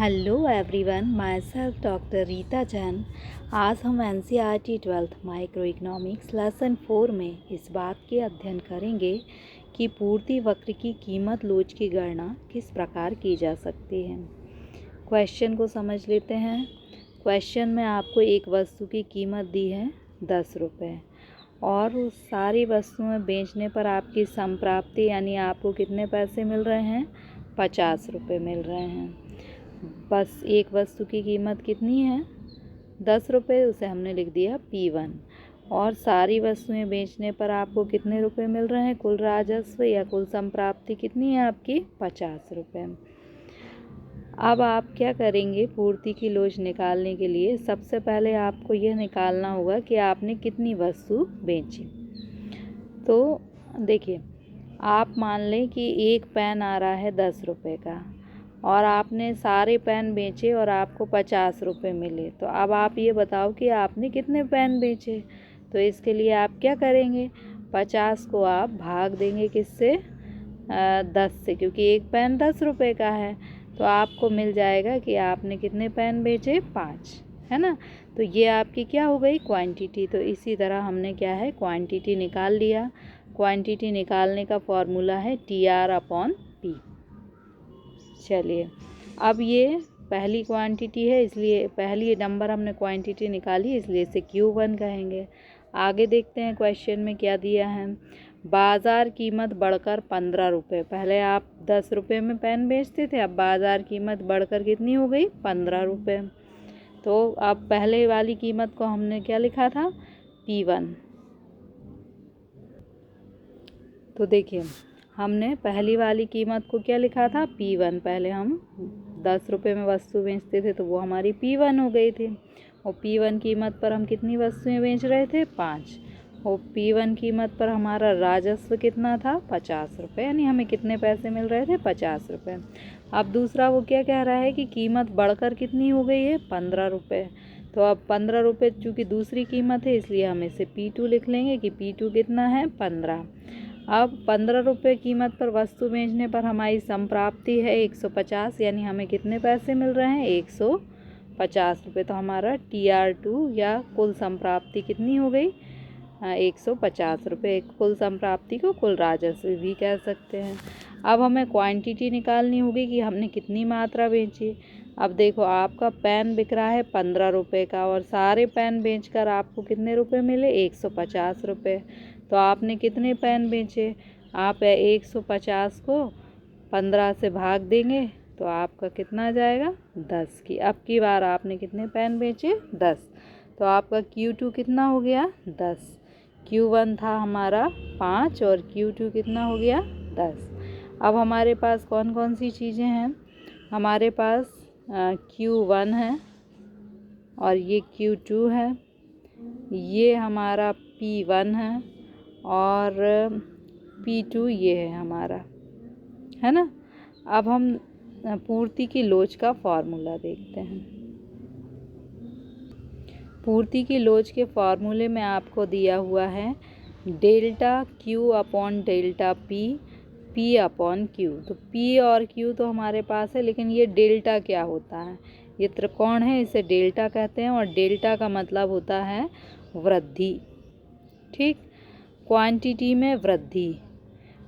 Hello everyone, my self doctor Rita Jain. आज हम NCERT 12th micro economics lesson 4 में इस बात के अध्ययन करेंगे कि पूर्ति वक्र की कीमत लोच की गणना किस प्रकार की जा सकती है। क्वेश्चन को समझ लेते हैं। क्वेश्चन में आपको एक वस्तु की कीमत दी है 10 रुपये और उस सारी वस्तुएं बेचने पर आपकी संप्राप्ति यानी आपको कितने पैसे मिल रहे हैं, 50 रुपये मिल रहे हैं। बस एक वस्तु की कीमत कितनी है, 10 रुपये, उसे हमने लिख दिया P1। और सारी वस्तुएं बेचने पर आपको कितने रुपए मिल रहे हैं, कुल राजस्व या कुल संप्राप्ति कितनी है आपकी, 50 रुपये। अब आप क्या करेंगे, पूर्ति की लोच निकालने के लिए सबसे पहले आपको यह निकालना होगा कि आपने कितनी वस्तु बेची। तो देखिए, आप मान लें कि एक पेन आ रहा है 10 रुपये का और आपने सारे पेन बेचे और आपको 50 रुपये मिले। तो अब आप ये बताओ कि आपने कितने पेन बेचे। तो इसके लिए आप क्या करेंगे, 50 को आप भाग देंगे किससे, 10 से, क्योंकि एक पेन 10 रुपये का है। तो आपको मिल जाएगा कि आपने कितने पेन बेचे, 5, है ना। तो ये आपकी क्या हो गई, क्वांटिटी। तो इसी तरह हमने क्या है, क्वांटिटी निकाल लिया। क्वांटिटी निकालने का फॉर्मूला है TR/P। चलिए, अब ये पहली क्वांटिटी है, इसलिए पहली नंबर हमने क्वांटिटी निकाली, इसलिए इसे Q1 कहेंगे। आगे देखते हैं क्वेश्चन में क्या दिया है। बाज़ार कीमत बढ़कर 15 रुपये। पहले आप 10 रुपये में पेन बेचते थे, अब बाज़ार कीमत बढ़कर कितनी हो गई, 15 रुपये। तो अब पहले वाली कीमत को हमने क्या लिखा था, P1। तो देखिए, हमने पहली वाली कीमत को क्या लिखा था, P1। पहले हम 10 रुपये में वस्तु बेचते थे तो वो हमारी P1 हो गई थी। और P1 कीमत पर हम कितनी वस्तुएं बेच रहे थे, 5। और P1 कीमत पर हमारा राजस्व कितना था, 50 रुपये, यानी हमें कितने पैसे मिल रहे थे, 50 रुपये। अब दूसरा वो क्या कह रहा है कि कीमत बढ़कर कितनी हो गई है, 15 रुपये। तो अब 15 रुपये चूँकि दूसरी कीमत है, इसलिए हम इसे P2 लिख लेंगे कि P2 कितना है, 15। अब 15 रुपये कीमत पर वस्तु बेचने पर हमारी संप्राप्ति है 150, यानी हमें कितने पैसे मिल रहे हैं, 150 रुपये। तो हमारा TR2 या कुल संप्राप्ति कितनी हो गई, 150 रुपये। कुल संप्राप्ति को कुल राजस्व भी कह सकते हैं। अब हमें क्वांटिटी निकालनी होगी कि हमने कितनी मात्रा बेची। अब देखो, आपका पेन बिक रहा है 15 रुपये का और सारे पेन बेचकर आपको कितने रुपए मिले, 150 रुपये। तो आपने कितने पेन बेचे, आप 150 को 15 से भाग देंगे तो आपका कितना आ जाएगा, 10 की। अब की बार आपने कितने पेन बेचे, 10। तो आपका Q2 कितना हो गया, 10। Q1 था हमारा 5 और Q2 कितना हो गया, 10। अब हमारे पास कौन कौन सी चीज़ें हैं, हमारे पास Q1 है और ये Q2 है, ये हमारा P1 है और P2 ये है हमारा, है ना। अब हम पूर्ति की लोच का फॉर्मूला देखते हैं। पूर्ति की लोच के फॉर्मूले में आपको दिया हुआ है डेल्टा Q/डेल्टा P/Q। तो P और Q तो हमारे पास है, लेकिन ये डेल्टा क्या होता है, ये त्रिकोण है, इसे डेल्टा कहते हैं और डेल्टा का मतलब होता है वृद्धि। ठीक, क्वांटिटी में वृद्धि।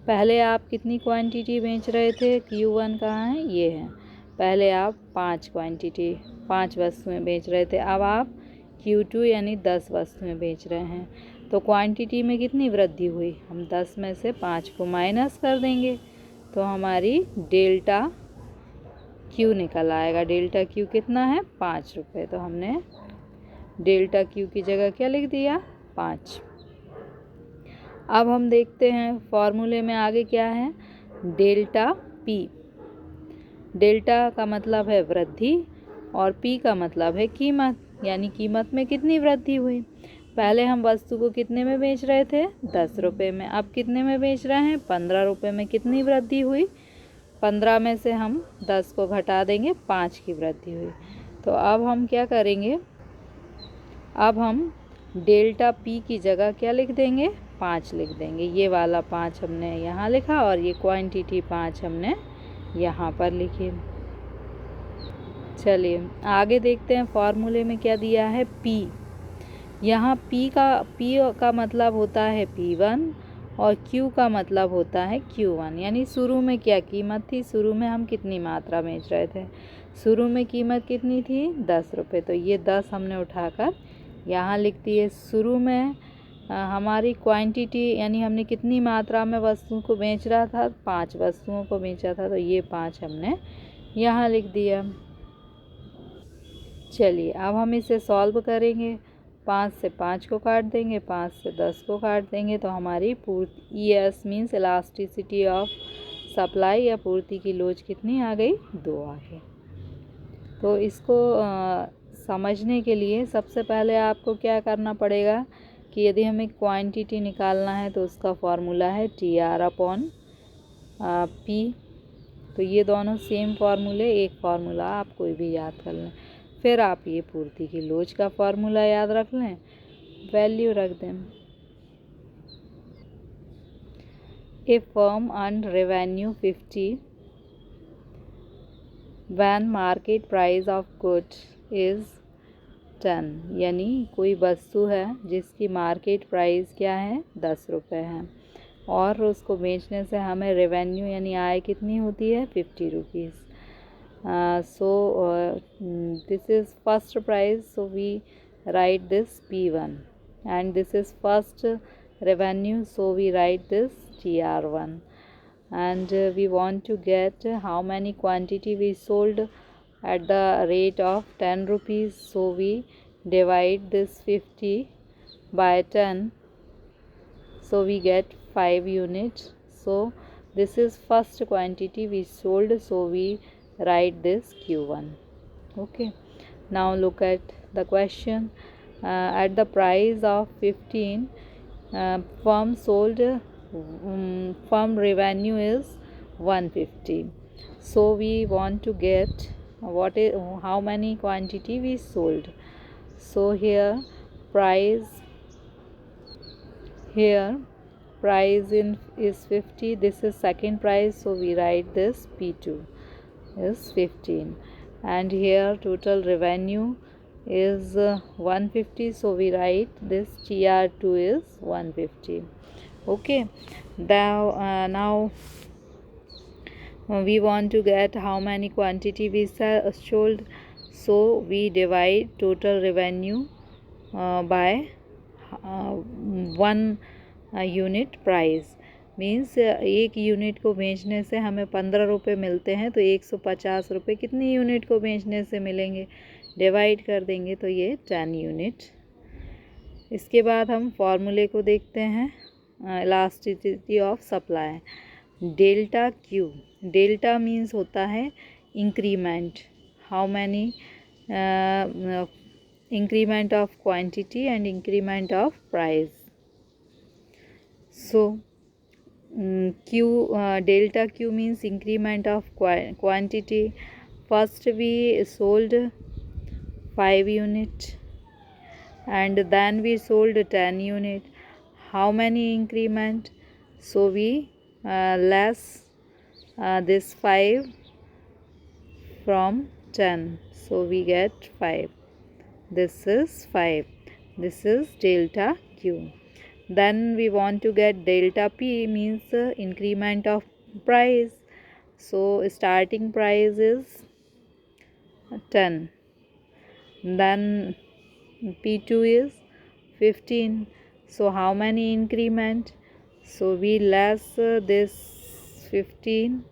पहले आप कितनी क्वांटिटी बेच रहे थे, Q1 कहाँ है, ये है। पहले आप 5 वस्तुएं बेच रहे थे, अब आप Q2 यानी 10 वस्तुएं बेच रहे हैं। तो क्वांटिटी में कितनी वृद्धि हुई, हम 10 में से 5 को माइनस कर देंगे तो हमारी डेल्टा Q निकल आएगा। डेल्टा Q कितना है, 5 रुपये। तो हमने डेल्टा Q की जगह क्या लिख दिया, 5। अब हम देखते हैं फॉर्मूले में आगे क्या है, डेल्टा P। डेल्टा का मतलब है वृद्धि और P का मतलब है कीमत, यानी कीमत में कितनी वृद्धि हुई। पहले हम वस्तु को कितने में बेच रहे थे, 10 रुपये में, अब कितने में बेच रहे हैं, 15 रुपये में। कितनी वृद्धि हुई, 15 में से हम 10 को घटा देंगे, 5 की वृद्धि हुई। तो अब हम क्या करेंगे, अब हम डेल्टा P की जगह क्या लिख देंगे, 5 लिख देंगे। ये वाला 5 हमने यहाँ लिखा और ये क्वांटिटी 5 हमने यहाँ पर लिखी। चलिए आगे देखते हैं फॉर्मूले में क्या दिया है, P। यहाँ P का मतलब होता है P1 और Q का मतलब होता है Q1। यानी शुरू में क्या कीमत थी, शुरू में हम कितनी मात्रा बेच रहे थे, शुरू में कीमत कितनी थी 10 रुपये, तो ये 10 हमने उठाकर यहाँ लिख दिए। शुरू में हमारी क्वांटिटी यानी हमने कितनी मात्रा में वस्तु को बेच रहा था, 5 वस्तुओं को बेचा था, तो ये 5 हमने यहाँ लिख दिया। चलिए अब हम इसे सॉल्व करेंगे। 5 से 5 को काट देंगे, 5 से 10 को काट देंगे, तो हमारी पूर्ति ES means elasticity of supply या पूर्ति की लोच कितनी आ गई, 2 आ गई। तो इसको समझने के लिए सबसे पहले आपको क्या करना पड़ेगा कि यदि हमें क्वांटिटी निकालना है तो उसका फॉर्मूला है TR/P। तो ये दोनों सेम फार्मूले, एक फार्मूला आप कोई भी याद कर लें। फिर आप ये पूर्ति की लोच का फार्मूला याद रख लें, वैल्यू रख दें। A firm earn revenue 50 when market price of goods is 10। यानी कोई वस्तु है जिसकी मार्केट प्राइस क्या है, 10 रुपये है, और उसको बेचने से हमें रेवेन्यू यानी आय कितनी होती है, 50 rupees. So this is first price, so we write this P1, and this is first revenue, so we write this TR1, and we want to get how many quantity we sold at the rate of 10 rupees, so we divide this 50 by 10, so we get 5 units. So this is first quantity we sold, so we write this Q1. Okay, now look at the question. At the price of 15, firm sold, firm revenue is 150. So we want to get how many quantity we sold. So here price is 50. This is second price, so we write this P2 is 15, and here total revenue is 150, so we write this TR2 is 150. Okay, now we want to get how many quantity we sold, so we divide total revenue by 1 unit price। Means एक unit को बेचने से हमें 15 रुपये मिलते हैं, तो 150 रुपये कितनी यूनिट को बेचने से मिलेंगे, डिवाइड कर देंगे, तो ये 10 यूनिट। इसके बाद हम फॉर्मूले को देखते हैं, elasticity of supply, delta Q। Delta means होता है increment, how many increment of quantity and increment of price. So delta Q means increment of quantity. First we sold 5 unit and then we sold 10 unit. How many increment? So we less this 5 from 10, so we get 5. This is 5. This is delta Q. Then we want to get delta P, means increment of price. So starting price is 10, then P2 is 15. So how many increment? So we less this 15,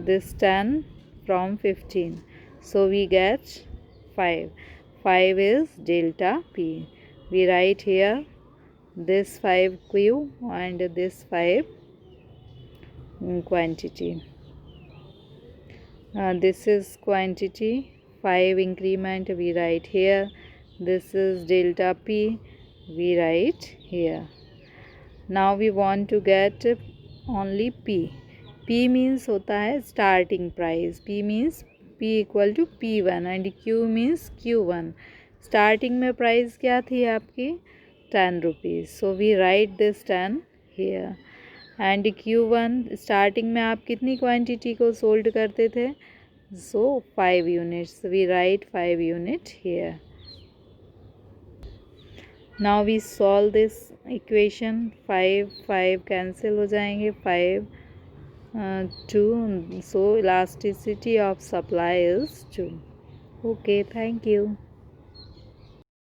this 10 from 15, so we get 5. 5 is delta P. We write here this 5 Q and this 5 quantity. This is quantity, 5 increment we write here. This is delta P, we write here. Now we want to get only P. P means होता है starting price. P means P equal to P1 and Q means Q1. Starting में price क्या थी आपकी, 10 rupees. So we write this 10 here. And Q1 starting में आप कितनी quantity को सोल्ड करते थे, So 5 units, we write 5 unit here. Now we solve this equation. 5 cancel हो जाएंगे, 5 2, so elasticity of supply is 2. Okay, thank you.